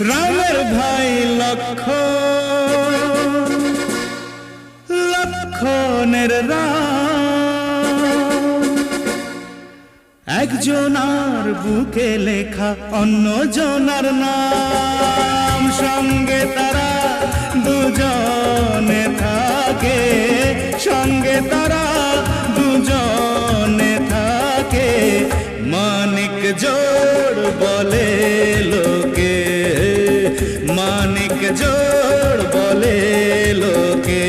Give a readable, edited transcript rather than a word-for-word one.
রামের ভাই লক্ষণের রাম, একজনার বুকে লেখা অন্য জনার নাম। সঙ্গে তারা দুজনে থাকে, সঙ্গে তারা দুজনে থাকে। মানিক জোড় বলে লোকে, মানিক জোড় বলে লোকে।